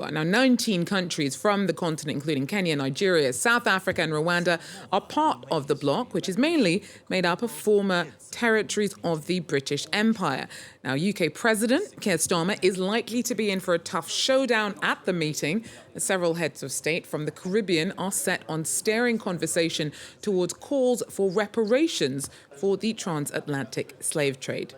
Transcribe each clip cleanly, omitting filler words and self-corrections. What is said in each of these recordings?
Africa. Now, 19 countries from the continent, including Kenya, Nigeria, South Africa, and Rwanda, are part of the bloc, which is mainly made up of former territories of the British Empire. Now, UK President Keir Starmer is likely to be in for a tough showdown at the meeting, as several heads of state from the Caribbean are set on steering conversation towards calls for reparations for the transatlantic slave trade.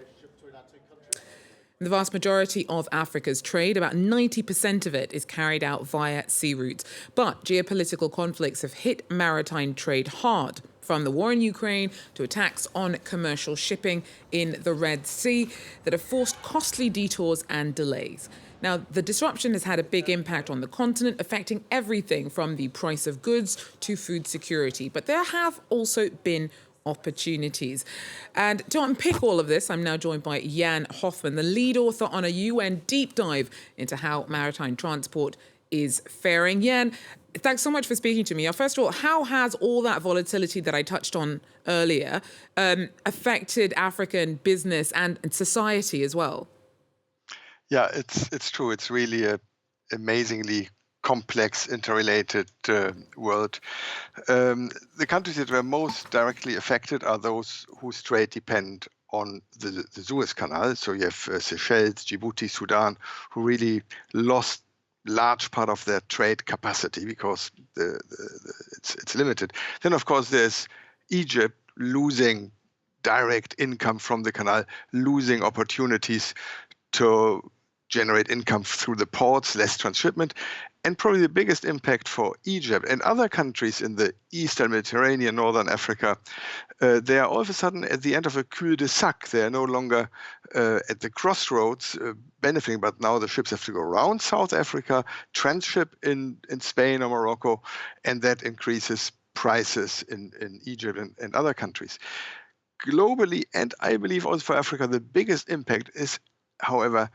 The vast majority of Africa's trade, about 90% of it, is carried out via sea routes. But geopolitical conflicts have hit maritime trade hard, from the war in Ukraine to attacks on commercial shipping in the Red Sea that have forced costly detours and delays. Now, the disruption has had a big impact on the continent, affecting everything from the price of goods to food security. But there have also been opportunities. And to unpick all of this, I'm now joined by Jan Hoffman, the lead author on a UN deep dive into how maritime transport is faring. Jan, thanks so much for speaking to me. First of all, how has all that volatility that I touched on earlier affected African business and society as well? Yeah, it's true. It's really an amazingly complex, interrelated world. The countries that were most directly affected are those whose trade depend on the Suez Canal. So you have Seychelles, Djibouti, Sudan, who really lost large part of their trade capacity because it's limited. Then, of course, there's Egypt losing direct income from the canal, losing opportunities to generate income through the ports, less transshipment. And probably the biggest impact for Egypt and other countries in the Eastern Mediterranean, Northern Africa, they are all of a sudden at the end of a cul-de-sac. They are no longer at the crossroads benefiting, but now the ships have to go around South Africa, transship in Spain or Morocco, and that increases prices in Egypt and other countries. Globally, and I believe also for Africa, the biggest impact is, however,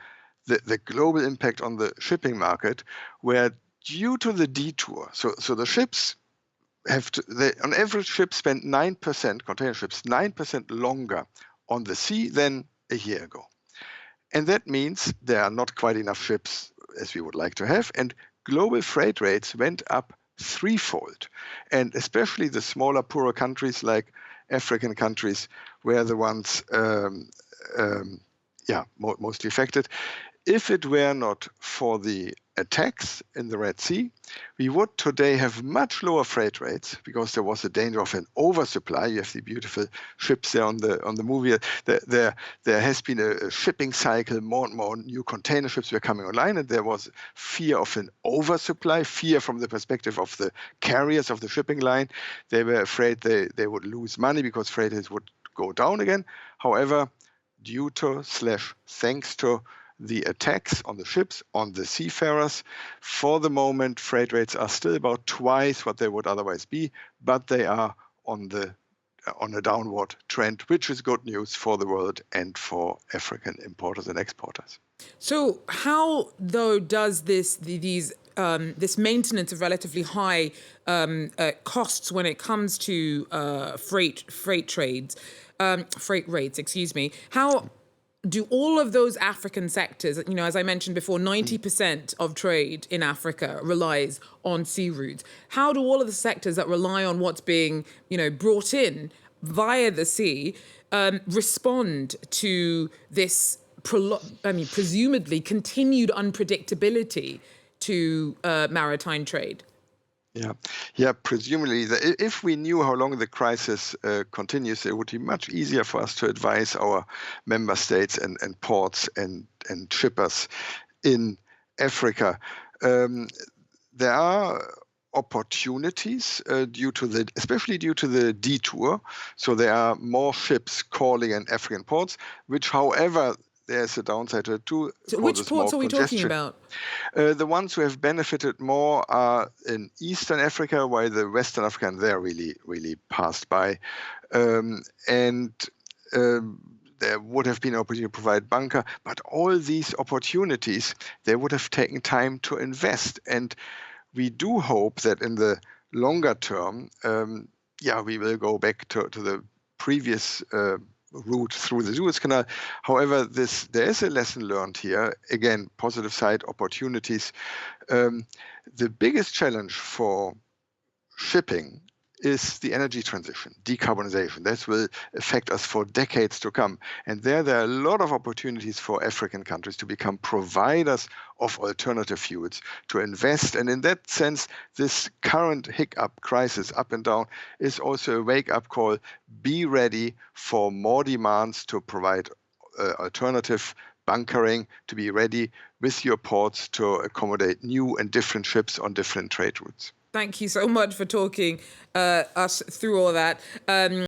the global impact on the shipping market, where due to the detour, so the ships have to, on average, ships spend 9%, container ships, 9% longer on the sea than a year ago. And that means there are not quite enough ships as we would like to have, and global freight rates went up threefold. And especially the smaller, poorer countries like African countries were the ones mostly affected. If it were not for the attacks in the Red Sea, we would today have much lower freight rates because there was a danger of an oversupply. You have the beautiful ships there on the movie. There has been a shipping cycle. More and more new container ships were coming online, and there was fear of an oversupply, fear from the perspective of the carriers of the shipping line. They were afraid they would lose money because freight rates would go down again. However, due to / thanks to the attacks on the ships, on the seafarers, for the moment, freight rates are still about twice what they would otherwise be, but they are on a downward trend, which is good news for the world and for African importers and exporters. So how, though, does this maintenance of relatively high costs when it comes to freight rates, how do all of those African sectors, as I mentioned before, 90% of trade in Africa relies on sea routes. How do all of the sectors that rely on what's being, brought in via the sea respond to this, presumably continued unpredictability to maritime trade? Yeah. Presumably, if we knew how long the crisis continues, it would be much easier for us to advise our member states and ports and shippers in Africa. There are opportunities especially due to the detour. So there are more ships calling in African ports, which, however, there's a downside to it too. So which ports are we talking about? The ones who have benefited more are in Eastern Africa, while the Western African there really passed by. There would have been an opportunity to provide bunker, but all these opportunities, they would have taken time to invest. And we do hope that in the longer term, we will go back to the previous route through the Suez Canal. However, there is a lesson learned here. Again, positive side, opportunities. The biggest challenge for shipping is the energy transition, decarbonization. This will affect us for decades to come. And there are a lot of opportunities for African countries to become providers of alternative fuels, to invest. And in that sense, this current hiccup crisis, up and down, is also a wake-up call. Be ready for more demands to provide alternative bunkering, to be ready with your ports to accommodate new and different ships on different trade routes. Thank you so much for talking us through all that.